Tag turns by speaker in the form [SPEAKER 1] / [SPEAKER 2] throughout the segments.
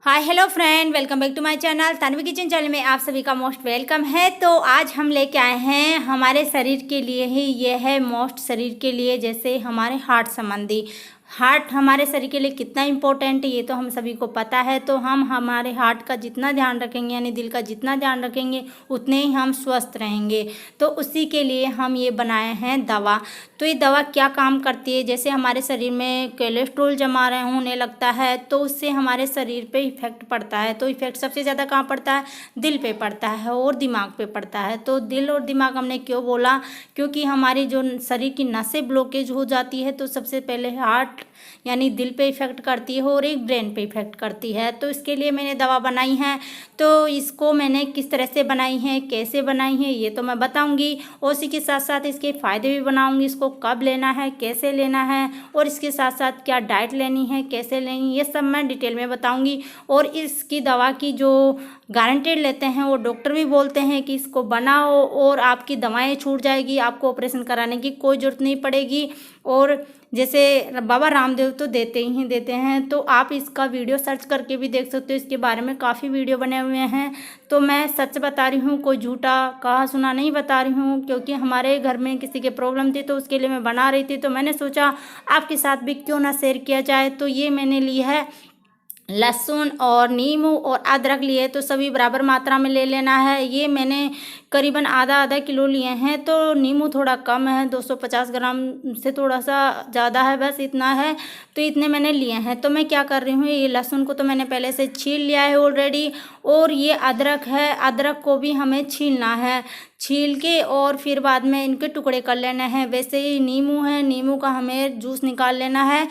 [SPEAKER 1] Hi hello friend, welcome back to my channel Tanvi kitchen channel में आप सभी का मोस्ट वेलकम है। तो आज हम लेके आए हैं हमारे शरीर के लिए ही, ये है मोस्ट शरीर के लिए, जैसे हमारे हार्ट संबंधी। हार्ट हमारे शरीर के लिए कितना इम्पोर्टेंट है ये तो हम सभी को पता है। तो हम हमारे हार्ट का जितना ध्यान रखेंगे, यानी दिल का जितना ध्यान रखेंगे, उतने ही हम स्वस्थ रहेंगे। तो उसी के लिए हम ये बनाए हैं दवा। तो ये दवा क्या काम करती है, जैसे हमारे शरीर में कोलेस्ट्रॉल जमा रहे होने लगता है तो उससे हमारे शरीर पे इफेक्ट पड़ता है। तो इफेक्ट सबसे ज़्यादा कहाँ पड़ता है? दिल पे पड़ता है और दिमाग पे पड़ता है। तो दिल और दिमाग हमने क्यों बोला? क्योंकि हमारी जो शरीर की नसें ब्लॉकेज हो जाती है तो सबसे पहले हार्ट यानी दिल पे इफेक्ट करती है और एक ब्रेन पे इफेक्ट करती है। तो इसके लिए मैंने दवा बनाई है। तो इसको मैंने किस तरह से बनाई है, कैसे बनाई है, ये तो मैं बताऊंगी। और इसी के साथ साथ इसके फ़ायदे भी बनाऊंगी, इसको कब लेना है, कैसे लेना है, और इसके साथ साथ क्या डाइट लेनी है, कैसे लेनी, ये सब मैं डिटेल में बताऊंगी। और इसकी दवा की जो गारंटेड लेते हैं वो डॉक्टर भी बोलते हैं कि इसको बनाओ और आपकी दवाएं छूट जाएगी, आपको ऑपरेशन कराने की कोई ज़रूरत नहीं पड़ेगी। और जैसे बाबा रामदेव तो देते ही देते हैं, तो आप इसका वीडियो सर्च करके भी देख सकते हो। इसके बारे में काफ़ी वीडियो बने हुए हैं। तो मैं सच बता रही हूँ, कोई झूठा कहा सुना नहीं बता रही हूँ, क्योंकि हमारे घर में किसी के प्रॉब्लम थी तो उसके लिए मैं बना रही थी। तो मैंने सोचा आपके साथ भी क्यों ना शेयर किया जाए। तो ये मैंने ली है लहसुन और नींबू और अदरक लिए, तो सभी बराबर मात्रा में ले लेना है। ये मैंने करीबन आधा आधा किलो लिए हैं। तो नींबू थोड़ा कम है, 250 ग्राम से थोड़ा सा ज़्यादा है, बस इतना है। तो इतने मैंने लिए हैं। तो मैं क्या कर रही हूँ, ये लहसुन को तो मैंने पहले से छील लिया है ऑलरेडी। और ये अदरक है, अदरक को भी हमें छीलना है। छील के और फिर बाद में इनके टुकड़े कर लेने हैं। वैसे ही नींबू है, नींबू का हमें जूस निकाल लेना है।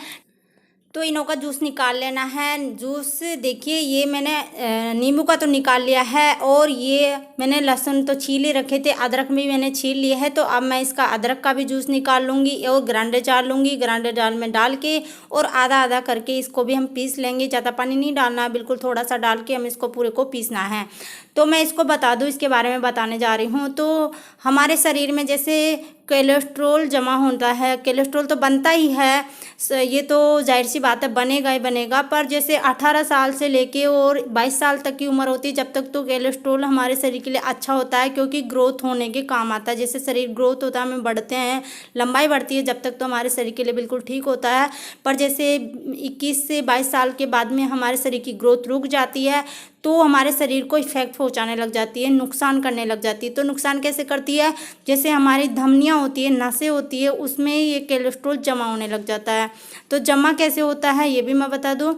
[SPEAKER 1] तो इनों का जूस निकाल लेना है। जूस देखिए, ये मैंने नींबू का तो निकाल लिया है, और ये मैंने लहसुन तो छील ही रखे थे, अदरक भी मैंने छील लिया है। तो अब मैं इसका अदरक का भी जूस निकाल लूँगी और ग्राइंडर जार लूँगी। ग्राइंडर जार में डाल के और आधा आधा करके इसको भी हम पीस लेंगे। ज़्यादा पानी नहीं डालना है, बिल्कुल थोड़ा सा डाल के हम इसको पूरे को पीसना है। तो मैं इसको बता दूँ, इसके बारे में बताने जा रही हूँ। तो हमारे शरीर में जैसे कोलेस्ट्रॉल जमा होता है, कोलेस्ट्रॉल तो बनता ही है, ये तो जाहिर सी बात है, बनेगा ही बनेगा। पर जैसे 18 साल से लेके और 22 साल तक की उम्र होती है, जब तक तो कोलेस्ट्रॉल हमारे शरीर के लिए अच्छा होता है, क्योंकि ग्रोथ होने के काम आता है। जैसे शरीर ग्रोथ होता है, हमें बढ़ते हैं, लंबाई बढ़ती है, जब तक तो हमारे शरीर के लिए बिल्कुल ठीक होता है। पर जैसे 21 से 22 साल के बाद में हमारे शरीर की ग्रोथ रुक जाती है, तो हमारे शरीर को इफेक्ट पहुंचाने लग जाती है, नुकसान करने लग जाती है। तो नुकसान कैसे करती है? जैसे हमारी धमनियाँ होती है, नसें होती है, उसमें ये कोलेस्ट्रॉल जमा होने लग जाता है। तो जमा कैसे होता है ये भी मैं बता दूं।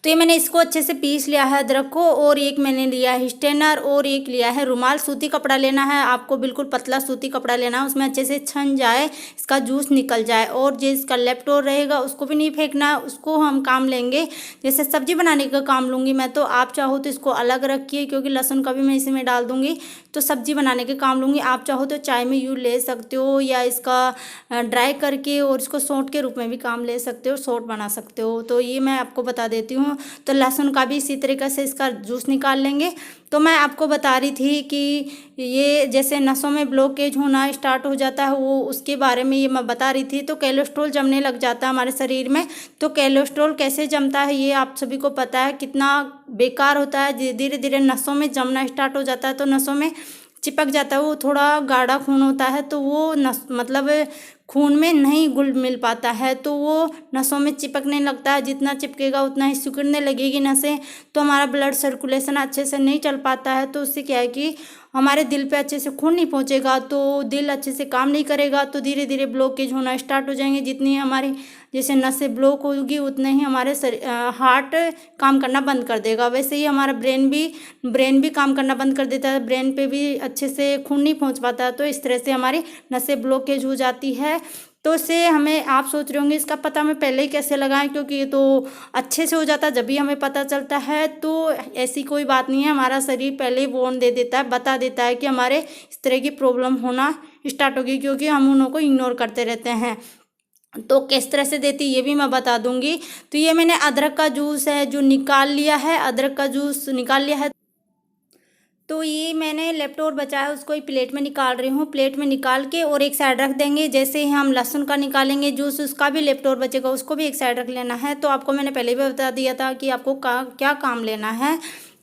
[SPEAKER 1] तो ये मैंने इसको अच्छे से पीस लिया है अदरक को, और एक मैंने लिया है स्ट्रेनर, और एक लिया है रुमाल। सूती कपड़ा लेना है आपको, बिल्कुल पतला सूती कपड़ा लेना है, उसमें अच्छे से छन जाए, इसका जूस निकल जाए। और जो इसका लेफ्ट ओवर रहेगा उसको भी नहीं फेंकना है, उसको हम काम लेंगे। जैसे सब्जी बनाने का काम लूँगी मैं, तो आप चाहो तो इसको अलग रखिए, क्योंकि लहसुन का भी मैं इसी में डाल दूँगी। तो सब्जी बनाने के काम लूँगी। आप चाहो तो चाय में यूँ ले सकते हो, या इसका ड्राई करके और इसको सौंठ के रूप में भी काम ले सकते हो, सौंठ बना सकते हो। तो ये मैं आपको बता देती हूँ। तो लहसुन का भी इसी तरीके से इसका जूस निकाल लेंगे। तो मैं आपको बता रही थी कि ये जैसे नसों में ब्लॉकेज होना स्टार्ट हो जाता है, वो उसके बारे में ये मैं बता रही थी। तो कोलेस्ट्रॉल जमने लग जाता है हमारे शरीर में। तो कोलेस्ट्रॉल कैसे जमता है ये आप सभी को पता है, कितना बेकार होता है। धीरे धीरे नसों में जमना स्टार्ट हो जाता है, तो नसों में चिपक जाता है। वो थोड़ा गाढ़ा खून होता है, तो वो नस मतलब खून में नहीं घुल मिल पाता है, तो वो नसों में चिपकने लगता है। जितना चिपकेगा उतना ही सिकुड़ने लगेगी नसें, तो हमारा ब्लड सर्कुलेशन अच्छे से नहीं चल पाता है। तो उससे क्या है कि हमारे दिल पे अच्छे से खून नहीं पहुंचेगा, तो दिल अच्छे से काम नहीं करेगा, तो धीरे धीरे ब्लॉकेज होना स्टार्ट हो जाएंगे। जितनी हमारी जैसे नसें ब्लॉक होगी, उतने ही हमारे हार्ट काम करना बंद कर देगा। वैसे ही हमारा ब्रेन भी काम करना बंद कर देता है, ब्रेन पे भी अच्छे से खून नहीं पहुंच पाता। तो इस तरह से हमारी नसें ब्लॉकेज हो जाती है। तो इससे हमें, आप सोच रहे होंगे इसका पता हमें पहले ही कैसे लगाएं, क्योंकि ये तो अच्छे से हो जाता है जब भी हमें पता चलता है। तो ऐसी कोई बात नहीं है, हमारा शरीर पहले ही वार्न दे देता है, बता देता है कि हमारे इस तरह की प्रॉब्लम होना स्टार्ट होगी, क्योंकि हम उन्हों को इग्नोर करते रहते हैं। तो किस तरह से देती ये भी मैं बता दूंगी। तो ये मैंने अदरक का जूस है जो निकाल लिया है, अदरक का जूस निकाल लिया है। तो ये मैंने लेफ्ट बचा है, उसको एक प्लेट में निकाल रही हूँ। प्लेट में निकाल के और एक साइड रख देंगे। जैसे ही हम लहसुन का निकालेंगे जूस, उसका भी लेफ्ट बचेगा, उसको भी एक साइड रख लेना है। तो आपको मैंने पहले भी बता दिया था कि आपको क्या काम लेना है।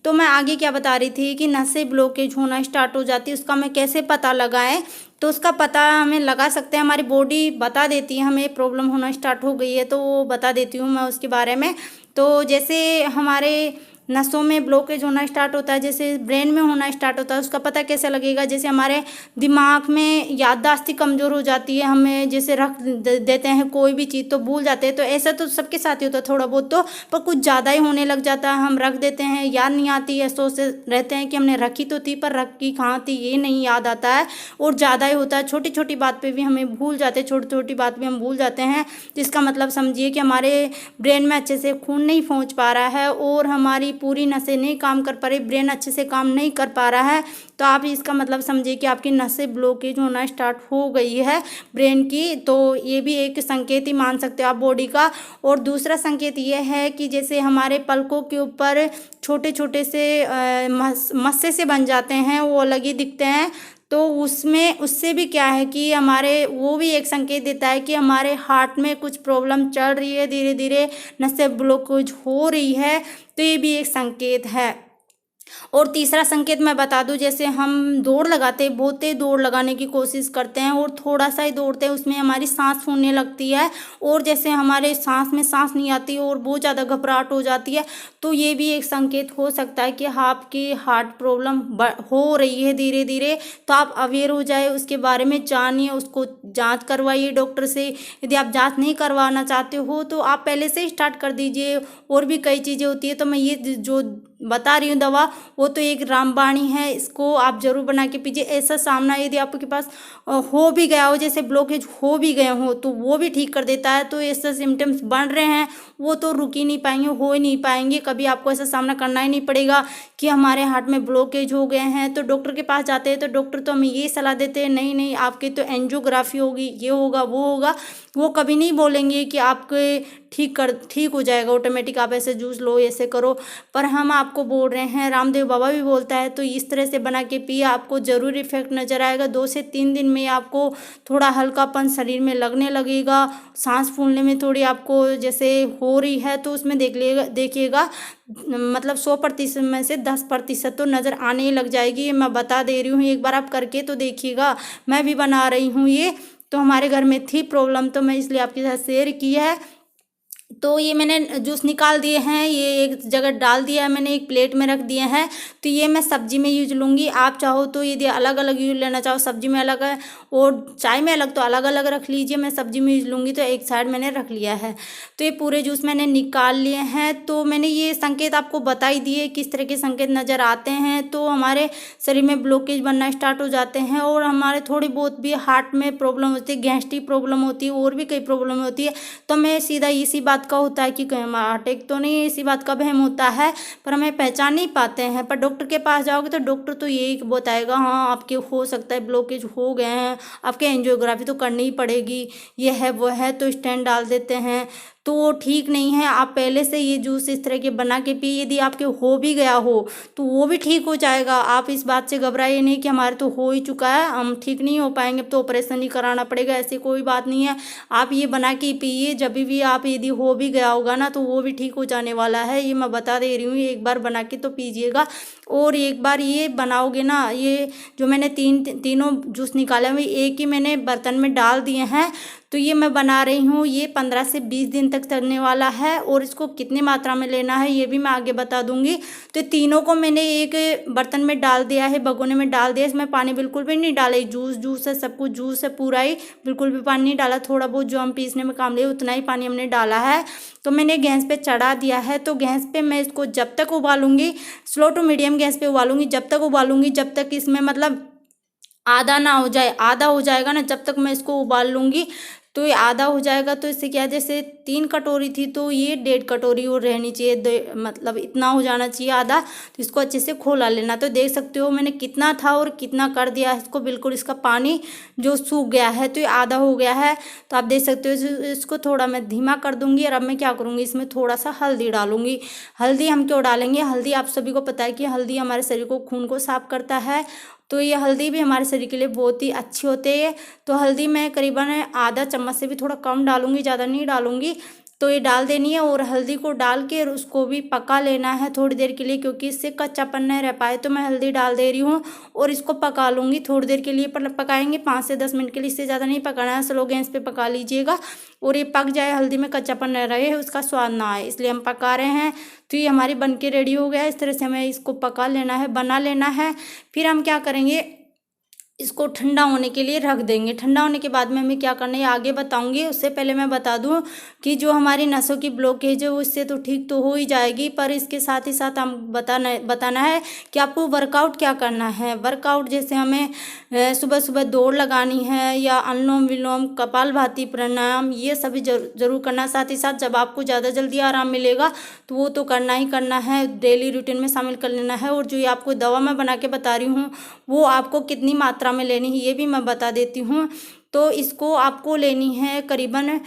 [SPEAKER 1] तो मैं आगे क्या बता रही थी कि नसें ब्लॉकेज होना स्टार्ट हो जाती है, उसका मैं कैसे पता लगाएं। तो उसका पता हमें लगा सकते हैं, हमारी बॉडी बता देती है हमें प्रॉब्लम होना स्टार्ट हो गई है, तो वो बता देती हूँ मैं उसके बारे में। तो जैसे हमारे नसों में ब्लॉकेज होना स्टार्ट होता है, जैसे ब्रेन में होना स्टार्ट होता है, उसका पता कैसे लगेगा। जैसे हमारे दिमाग में याददाश्त कमज़ोर हो जाती है, हमें जैसे रख देते हैं कोई भी चीज़ तो भूल जाते हैं। तो ऐसा तो सबके साथ ही होता है थोड़ा बहुत, तो पर कुछ ज़्यादा ही होने लग जाता है, हम रख देते हैं, याद नहीं आती है, सोचते रहते हैं कि हमने रखी तो थी पर रखी कहाँ थी, ये नहीं याद आता है। और ज़्यादा ही होता है, छोटी छोटी बात पर भी हमें भूल जाते हैं, छोटी छोटी बात भी हम भूल जाते हैं। जिसका मतलब समझिए कि हमारे ब्रेन में अच्छे से खून नहीं पहुँच पा रहा है और हमारी पूरी नसें नहीं काम कर पा रही, ब्रेन अच्छे से काम नहीं कर पा रहा है। तो आप इसका मतलब समझिए कि आपकी नसें ब्लॉकेज होना स्टार्ट हो गई है ब्रेन की। तो ये भी एक संकेत ही मान सकते हो आप बॉडी का। और दूसरा संकेत ये है कि जैसे हमारे पलकों के ऊपर छोटे छोटे से मस्से से बन जाते हैं, वो अलग ही दिखते हैं। तो उसमें उससे भी क्या है कि हमारे वो भी एक संकेत देता है कि हमारे हार्ट में कुछ प्रॉब्लम चल रही है, धीरे धीरे नसें ब्लॉकेज हो रही है। तो ये भी एक संकेत है। और तीसरा संकेत मैं बता दूं, जैसे हम दौड़ लगाते हैं, बहुत तेज दौड़ लगाने की कोशिश करते हैं और थोड़ा सा ही दौड़ते हैं, उसमें हमारी सांस फूलने लगती है और जैसे हमारे सांस में सांस नहीं आती और बहुत ज़्यादा घबराहट हो जाती है। तो ये भी एक संकेत हो सकता है कि आपकी हार्ट प्रॉब्लम हो रही है धीरे धीरे। तो आप अवेयर हो जाए, उसके बारे में जानिए, उसको जांच करवाइए डॉक्टर से। यदि आप जांच नहीं करवाना चाहते हो तो आप पहले से ही स्टार्ट कर दीजिए। और भी कई चीज़ें होती है, तो मैं ये जो बता रही हूँ दवा, वो तो एक रामबाणी है, इसको आप जरूर बना के पीजिए। ऐसा सामना यदि आपके पास हो भी गया हो, जैसे ब्लॉकेज हो भी गए हो, तो वो भी ठीक कर देता है। तो ऐसे सिम्टम्स बन रहे हैं वो तो रुक ही नहीं पाएंगे, हो ही नहीं पाएंगे, कभी आपको ऐसा सामना करना ही नहीं पड़ेगा कि हमारे हार्ट में ब्लॉकेज हो गए हैं। तो डॉक्टर के पास जाते हैं तो डॉक्टर तो हमें ये सलाह देते हैं, नहीं नहीं आपकी तो एंजियोग्राफी होगी, ये होगा वो होगा। वो कभी नहीं बोलेंगे कि आपके ठीक हो जाएगा ऑटोमेटिक, आप ऐसे जूस लो, ऐसे करो। पर हम आपको बोल रहे हैं, रामदेव बाबा भी बोलता है, तो इस तरह से बना के पिए, आपको ज़रूर इफेक्ट नज़र आएगा। 2 से 3 दिन में आपको थोड़ा हल्कापन शरीर में लगने लगेगा, सांस फूलने में थोड़ी आपको जैसे हो रही है, तो उसमें देखिएगा मतलब 100% में से 10% तो नज़र आने ही लग जाएगी। ये मैं बता दे रही हूँ, एक बार आप करके तो देखिएगा। मैं भी बना रही हूँ ये, तो हमारे घर में थी प्रॉब्लम, तो मैं इसलिए आपके साथ शेयर की है। तो ये मैंने जूस निकाल दिए हैं, ये एक जगह डाल दिया है मैंने, एक प्लेट में रख दिए हैं। तो ये मैं सब्जी में यूज लूँगी। आप चाहो तो यदि अलग अलग यूज लेना चाहो, सब्जी में अलग है और चाय में अलग, तो अलग अलग रख लीजिए। मैं सब्जी में यूज लूँगी तो एक साइड मैंने रख लिया है। तो ये पूरे जूस मैंने निकाल लिए हैं। तो मैंने ये संकेत आपको बता ही दिए किस तरह के संकेत नज़र आते हैं। तो हमारे शरीर में ब्लॉकेज बनना स्टार्ट हो जाते हैं और हमारे थोड़ी बहुत भी हार्ट में प्रॉब्लम होती है, गैस्ट्रिक प्रॉब्लम होती है, और भी कई प्रॉब्लम होती है। तो मैं सीधा इसी बात का होता है कि कहीं हमारा अटैक तो नहीं है, इसी बात का वहम होता है, पर हमें पहचान नहीं पाते हैं। पर डॉक्टर के पास जाओगे तो डॉक्टर तो यही बताएगा, हाँ आपके हो सकता है ब्लॉकेज हो गए हैं, आपके एंजियोग्राफी तो करनी ही पड़ेगी, ये है वो है, तो स्टेंट डाल देते हैं। तो वो ठीक नहीं है। आप पहले से ये जूस इस तरह के बना के पिए, यदि आपके हो भी गया हो तो वो भी ठीक हो जाएगा। आप इस बात से घबराइए नहीं कि हमारे तो हो ही चुका है, हम ठीक नहीं हो पाएंगे, तो ऑपरेशन ही कराना पड़ेगा, ऐसी कोई बात नहीं है। आप ये बना के पिए, जब भी आप यदि हो भी गया होगा ना तो वो भी ठीक हो जाने वाला है। ये मैं बता दे रही हूँ, एक बार बना के तो पीजिएगा। और एक बार ये बनाओगे ना, ये जो मैंने तीनों जूस निकाले हुए एक ही मैंने बर्तन में डाल दिए हैं, तो ये मैं बना रही हूँ। ये 15 से 20 दिन तक चलने वाला है और इसको कितनी मात्रा में लेना है ये भी मैं आगे बता दूंगी। तो तीनों को मैंने एक बर्तन में डाल दिया है, भगोने में डाल दिया। इसमें पानी बिल्कुल भी नहीं डाला, जूस है, सब कुछ जूस है पूरा ही, बिल्कुल भी पानी नहीं डाला। थोड़ा बहुत जो हम पीसने में काम लिया उतना ही पानी हमने डाला है। तो मैंने गैस पे चढ़ा दिया है। तो गैस पे मैं इसको जब तक उबालूंगी, स्लो टू मीडियम गैस पे उबालूंगी, जब तक उबालूंगी जब तक इसमें मतलब आधा ना हो जाए, आधा हो जाएगा ना जब तक मैं इसको उबाल लूँगी। तो ये आधा हो जाएगा। तो इससे क्या है, जैसे 3 कटोरी थी तो ये 1.5 कटोरी और रहनी चाहिए, मतलब इतना हो जाना चाहिए आधा। तो इसको अच्छे से खौला लेना। तो देख सकते हो मैंने कितना था और कितना कर दिया है इसको, बिल्कुल इसका पानी जो सूख गया है। तो ये आधा हो गया है। तो आप देख सकते हो इसको थोड़ा मैं धीमा कर दूंगी। और अब मैं क्या करूँगी, इसमें थोड़ा सा हल्दी डालूंगी। हल्दी हम क्यों डालेंगे, हल्दी आप सभी को पता है कि हल्दी हमारे शरीर को, खून को साफ करता है। तो ये हल्दी भी हमारे शरीर के लिए बहुत ही अच्छी होती है। तो हल्दी मैं करीबन आधा चम्मच से भी थोड़ा कम डालूंगी, ज़्यादा नहीं डालूंगी। तो ये डाल देनी है और हल्दी को डाल के उसको भी पका लेना है थोड़ी देर के लिए, क्योंकि इससे कच्चापन नहीं रह पाए। तो मैं हल्दी डाल दे रही हूँ और इसको पका लूँगी थोड़ी देर के लिए। पर पकाएंगे 5 से 10 मिनट के लिए, इससे ज़्यादा नहीं पकाना है। स्लो गैस पे पका लीजिएगा और ये पक जाए, हल्दी में कच्चापन न रहे, उसका स्वाद ना आए, इसलिए हम पका रहे हैं। तो ये हमारी बन के रेडी हो गया है। इस तरह से हमें इसको पका लेना है, बना लेना है। फिर हम क्या करेंगे, इसको ठंडा होने के लिए रख देंगे। ठंडा होने के बाद में हमें क्या करना है आगे बताऊंगी। उससे पहले मैं बता दूं कि जो हमारी नसों की ब्लॉकेज है उससे तो ठीक तो हो ही जाएगी, पर इसके साथ ही साथ हम बताना है कि आपको वर्कआउट क्या करना है। वर्कआउट जैसे हमें सुबह सुबह दौड़ लगानी है, या अनुलोम विलोम, कपालभाति, प्राणायाम, ये सभी जरूर करना। साथ ही साथ जब आपको ज़्यादा जल्दी आराम मिलेगा तो वो तो करना ही करना है, डेली रूटीन में शामिल कर लेना है। और जो ये आपको दवा मैं बना के बता रही हूँ वो आपको कितनी मात्रा में लेनी है ये भी मैं बता देती हूँ। तो इसको आपको लेनी है करीबन,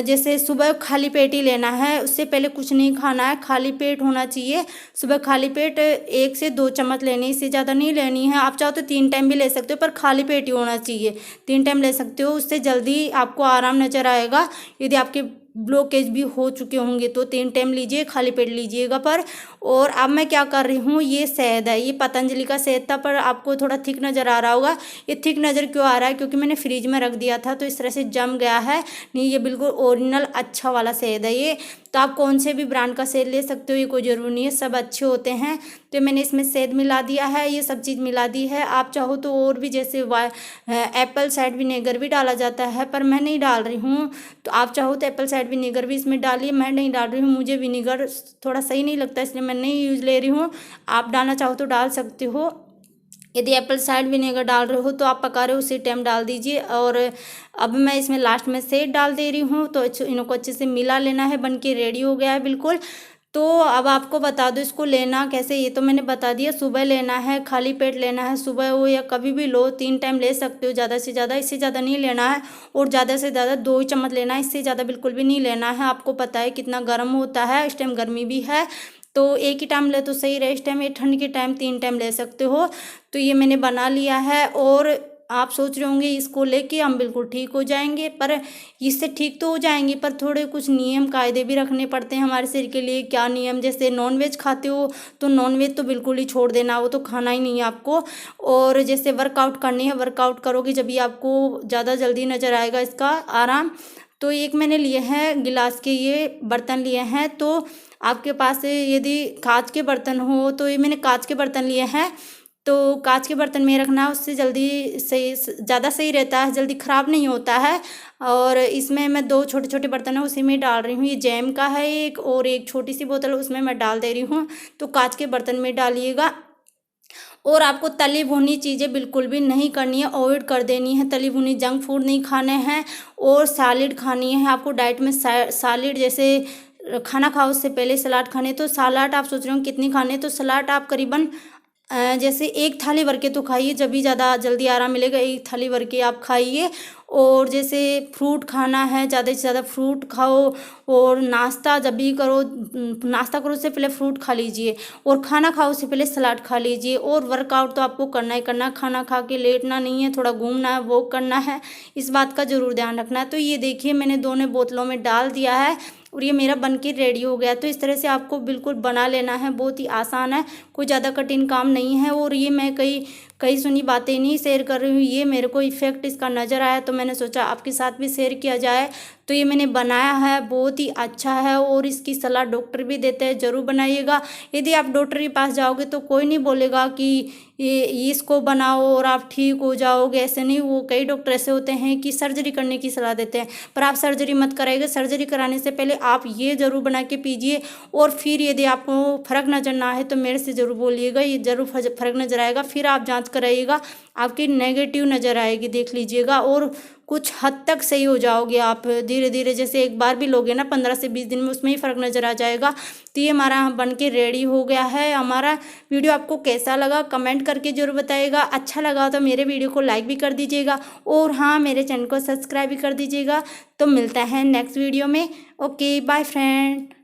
[SPEAKER 1] जैसे सुबह खाली पेट ही लेना है, उससे पहले कुछ नहीं खाना है, खाली पेट होना चाहिए। सुबह खाली पेट 1 से 2 चम्मच लेनी, इससे ज़्यादा नहीं लेनी है। आप चाहो तो 3 टाइम भी ले सकते हो, पर खाली पेट ही होना चाहिए। 3 टाइम ले सकते हो, उससे जल्दी आपको आराम नजर आएगा। यदि आपके ब्लॉकेज भी हो चुके होंगे तो 3 टाइम लीजिए, खाली पेट लीजिएगा। पर और अब मैं क्या कर रही हूँ, ये शहद है, ये पतंजलि का शहद था, पर आपको थोड़ा थिक नज़र आ रहा होगा। ये थिक नज़र क्यों आ रहा है, क्योंकि मैंने फ्रिज में रख दिया था तो इस तरह से जम गया है। नहीं, ये बिल्कुल ओरिजिनल अच्छा वाला शहद है ये। तो आप कौन से भी ब्रांड का शहद ले सकते हो, ये कोई ज़रूरी नहीं है, सब अच्छे होते हैं। तो मैंने इसमें शहद मिला दिया है, ये सब चीज़ मिला दी है। आप चाहो तो और भी, जैसे एप्पल साइड विनेगर भी डाला जाता है, पर मैं नहीं डाल रही हूँ। तो आप चाहो तो एप्पल साइड विनेगर भी इसमें डालिए, मैं नहीं डाल रही हूँ, मुझे विनेगर थोड़ा सही नहीं लगता, इसलिए मैं नहीं यूज़ ले रही हूँ। आप डालना चाहो तो डाल सकते हो। यदि एप्पल साइड विनेगर डाल रहे हो तो आप पका रहे हो उसी टाइम डाल दीजिए। और अब मैं इसमें लास्ट में शहद डाल दे रही हूँ। तो इनको अच्छे से मिला लेना है, बन के रेडी हो गया है बिल्कुल। तो अब आपको बता दो इसको लेना कैसे, ये तो मैंने बता दिया। सुबह लेना है, खाली पेट लेना है, सुबह हो या कभी भी लो, 3 टाइम ले सकते हो ज़्यादा से ज़्यादा, इससे ज़्यादा नहीं लेना है। और ज़्यादा से ज़्यादा 2 ही चम्मच लेना है, इससे ज़्यादा बिल्कुल भी नहीं लेना है। आपको पता है कितना गर्म होता है, इस टाइम गर्मी भी है, तो एक ही टाइम ले तो सही रहे। इस टाइम, ये ठंड के टाइम 3 टाइम ले सकते हो। तो ये मैंने बना लिया है। और आप सोच रहे होंगे इसको लेके हम बिल्कुल ठीक हो जाएंगे, पर इससे ठीक तो हो जाएंगे, पर थोड़े कुछ नियम कायदे भी रखने पड़ते हैं हमारे शरीर के लिए। क्या नियम, जैसे नॉनवेज खाते हो तो नॉनवेज तो बिल्कुल ही छोड़ देना, वो तो खाना ही नहीं है आपको। और जैसे वर्कआउट करनी है, वर्कआउट करोगे जब भी आपको ज़्यादा जल्दी नज़र आएगा इसका आराम। तो एक मैंने लिए हैं गिलास के, ये बर्तन लिए हैं। तो आपके पास यदि कांच के बर्तन हो, तो ये मैंने कांच के बर्तन लिए हैं। तो कांच के बर्तन में रखना, उससे जल्दी सही, ज़्यादा सही रहता है, जल्दी ख़राब नहीं होता है। और इसमें मैं 2 छोटे छोटे बर्तन है उसी में डाल रही हूँ। ये जैम का है एक, और एक छोटी सी बोतल उसमें मैं डाल दे रही हूँ। तो कांच के बर्तन में डालिएगा। और आपको तली भुनी चीज़ें बिल्कुल भी नहीं करनी है, अवॉइड कर देनी है। तली भुनी जंक फूड नहीं खाने हैं, और सैलेड खानी है आपको डाइट में। सैलेड, जैसे खाना खाओ उससे पहले सलाद खाने। तो सलाद आप सोच रहे हो कितनी खाने, तो सलाद आप करीबन जैसे 1 थाली भर के तो खाइए, जब भी ज़्यादा जल्दी आराम मिलेगा 1 थाली भर के आप खाइए। और जैसे फ्रूट खाना है, ज़्यादा से ज़्यादा फ्रूट खाओ। और नाश्ता जब भी करो, नाश्ता करो उससे पहले फ्रूट खा लीजिए, और खाना खाओ उससे पहले सलाद खा लीजिए। और वर्कआउट तो आपको करना ही करना है, खाना खा के लेटना नहीं है, थोड़ा घूमना है, वॉक करना है, इस बात का ज़रूर ध्यान रखना है। तो ये देखिए मैंने दोनों बोतलों में डाल दिया है और ये मेरा बनके रेडी हो गया। तो इस तरह से आपको बिल्कुल बना लेना है, बहुत ही आसान है, कोई ज़्यादा कठिन काम नहीं है। और ये मैं कई सुनी बातें नहीं शेयर कर रही हूँ, ये मेरे को इफ़ेक्ट इसका नज़र आया तो मैंने सोचा आपके साथ भी शेयर किया जाए। तो ये मैंने बनाया है, बहुत ही अच्छा है, और इसकी सलाह डॉक्टर भी देते हैं, ज़रूर बनाइएगा। यदि आप डॉक्टर के पास जाओगे तो कोई नहीं बोलेगा कि ये इसको बनाओ और आप ठीक हो जाओगे, ऐसे नहीं। वो कई डॉक्टर ऐसे होते हैं कि सर्जरी करने की सलाह देते हैं, पर आप सर्जरी मत कराइएगा। सर्जरी कराने से पहले आप ये ज़रूर बना के पीजिए, और फिर यदि आपको फ़र्क नज़र ना आए तो मेरे से ज़रूर बोलिएगा, ये ज़रूर फ़र्क नज़र आएगा। फिर आप जाँच कराइएगा, आपकी नेगेटिव नज़र आएगी, देख लीजिएगा। और कुछ हद तक सही हो जाओगे आप धीरे धीरे। जैसे एक बार भी लोगे ना 15 से 20 दिन में उसमें ही फ़र्क नज़र आ जाएगा। तो ये हमारा बन के रेडी हो गया है। हमारा वीडियो आपको कैसा लगा कमेंट करके ज़रूर बताइएगा। अच्छा लगा तो मेरे वीडियो को लाइक भी कर दीजिएगा और हाँ मेरे चैनल को सब्सक्राइब भी कर दीजिएगा। तो मिलता है नेक्स्ट वीडियो में। Okay bye friend.